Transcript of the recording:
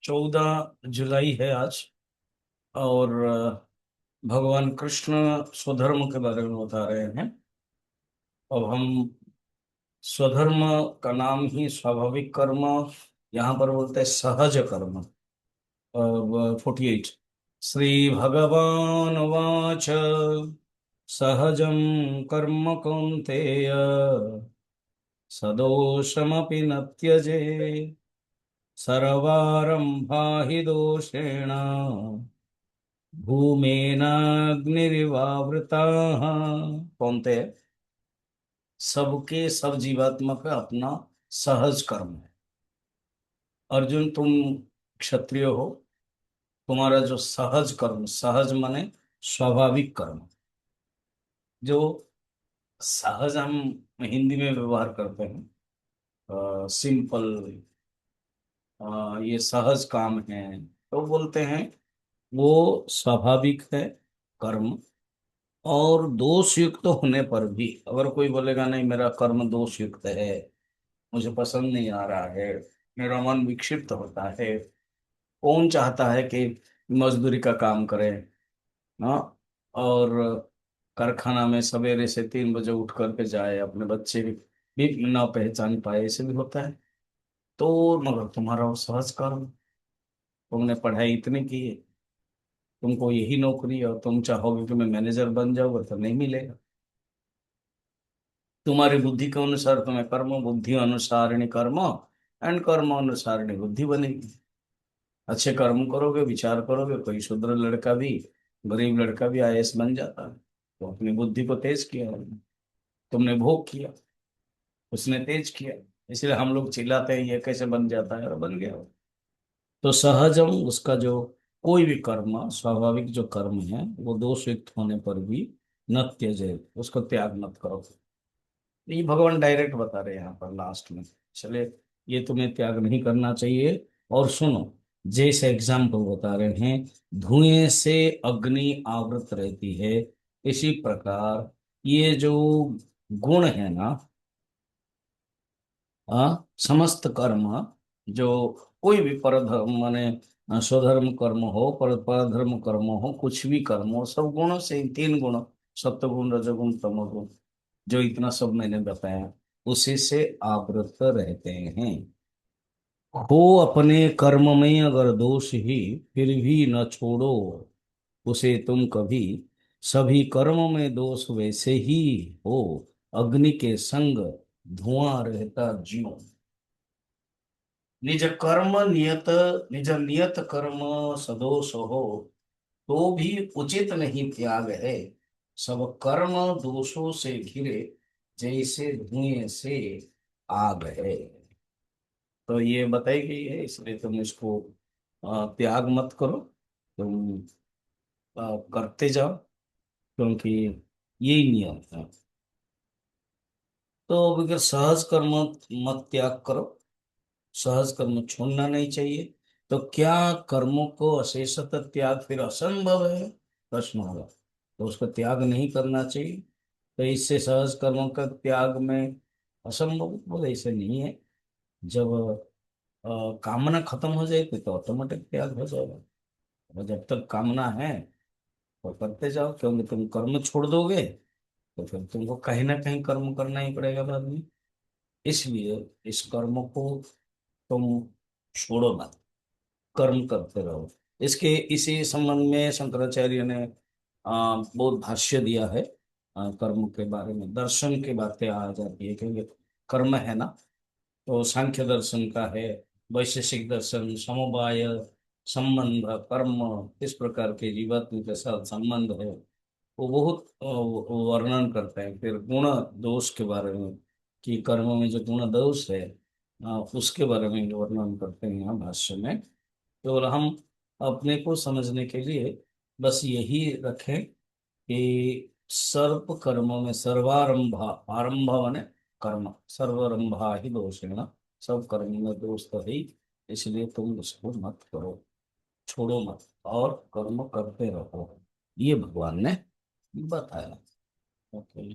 14 जुलाई है आज। और भगवान कृष्ण स्वधर्म के बारे में बता रहे हैं। अब हम स्वधर्म का नाम ही स्वाभाविक कर्म, यहाँ पर बोलते हैं सहज कर्म। 48। श्री भगवान वाच सहजं कर्म कौन्तेय सदोषमपि न त्यजे सर्वारंभा हि दोषेण भूमेनाग्निरिवावृताः। कौनते हैं? सबके सब जीवात्मा का अपना सहज कर्म है। अर्जुन, तुम क्षत्रिय हो। तुम्हारा जो सहज कर्म, सहज माने स्वाभाविक कर्म, जो सहज हम हिंदी में व्यवहार करते हैं, सिंपल, ये सहज काम है, तो बोलते हैं वो स्वाभाविक है कर्म। और दोष युक्त होने पर भी अगर कोई बोलेगा नहीं मेरा कर्म दोष युक्त है, मुझे पसंद नहीं आ रहा है, मेरा मन विक्षिप्त होता है। कौन चाहता है कि मजदूरी का काम करे? हाँ। और कारखाना में सवेरे से 3 बजे उठ करके जाए, अपने बच्चे भी ना पहचान पाए, ऐसे भी होता है। तो मगर तुम्हारा वो सहज कर्म, तुमने पढ़ाई इतनी की है, तुमको यही नौकरी, और तुम चाहोगे कि मैं मैनेजर बन जाऊंगा, तो नहीं मिलेगा। तुम्हारी बुद्धि के अनुसार तुम्हें कर्म, बुद्धि अनुसारिणी कर्म, एंड कर्म अनुसारिणी बुद्धि बनेगी। अच्छे कर्म करोगे, विचार करोगे, कोई शूद्र लड़का भी, गरीब लड़का भी आईएएस बन जाता है। तो अपनी बुद्धि को तेज किया, तुमने भोग किया, उसने तेज किया, इसलिए हम लोग चिल्लाते हैं ये कैसे बन जाता है, और बन गया। तो सहजम उसका जो कोई भी कर्म, स्वाभाविक जो कर्म है, वो दोषयुक्त होने पर भी न त्यजे, उसको त्याग मत करो। ये भगवान डायरेक्ट बता रहे हैं यहाँ पर लास्ट में। चले, ये तुम्हें त्याग नहीं करना चाहिए। और सुनो, जैसे एग्जाम्पल बता रहे हैं, धुएं से अग्नि आवृत रहती है, इसी प्रकार ये जो गुण है ना, समस्त कर्म, जो कोई भी परधर्म माने स्वधर्म कर्म हो, परधर्म कर्म हो, कुछ भी कर्म हो, सब गुणों से, 3 गुण, सत्वगुण, रजोगुण, तमोगुण, जो इतना सब मैंने बताया, उसी से आवृत रहते हैं। हो अपने कर्म में अगर दोष ही, फिर भी न छोड़ो उसे तुम कभी, सभी कर्म में दोष वैसे ही हो, अग्नि के संग धुआं रहता ज्यों। निज कर्म नियत, निज नियत कर्म सदोष हो, तो भी उचित नहीं त्याग है। सब कर्म दोषों से घिरे, जैसे धुएं से आग है। तो ये बताई गई है, इसलिए तुम इसको त्याग मत करो, तुम करते जाओ, क्योंकि यही नियम है। तो अगर सहज कर्म मत त्याग करो, सहज कर्म छोड़ना नहीं चाहिए, तो क्या कर्मों को अशेषत त्याग फिर असंभव है? प्रश्न होगा। तो उसको त्याग नहीं करना चाहिए। तो इससे सहज कर्मों का त्याग में असंभव बोले, ऐसे नहीं है। जब कामना खत्म हो जाएगी तो ऑटोमेटिक त्याग हो जाएगा। और जब तक कामना है तो करते जाओ, क्योंकि तुम कर्म छोड़ दोगे तो फिर तुमको कहीं ना कहीं कर्म करना ही पड़ेगा बाद में। इसलिए इस कर्म को तुम छोड़ो मत, कर्म करते रहो। इसके इसी संबंध में शंकराचार्य ने बहुत भाष्य दिया है। कर्म के बारे में दर्शन की बातें आ जाती है, क्योंकि कर्म है ना, तो सांख्य दर्शन का है, वैशेषिक दर्शन, समवाय संबंध, कर्म, इस प्रकार के जीवात्मा के साथ संबंध है, वो बहुत वर्णन करते हैं। फिर गुण दोष के बारे में, कि कर्म में जो गुण दोष है, उसके बारे में वर्णन करते हैं यहाँ भाष्य में। तो हम अपने को समझने के लिए बस यही रखें कि सर्व कर्मों में सर्वारंभा, आरंभ माने कर्म, सर्वारंभा ही दोष है ना, सब कर्म में दोष तो है ही। इसलिए तुम उसको मत करो, छोड़ो मत, और कर्म करते रहो, ये भगवान ने बताया। ओके।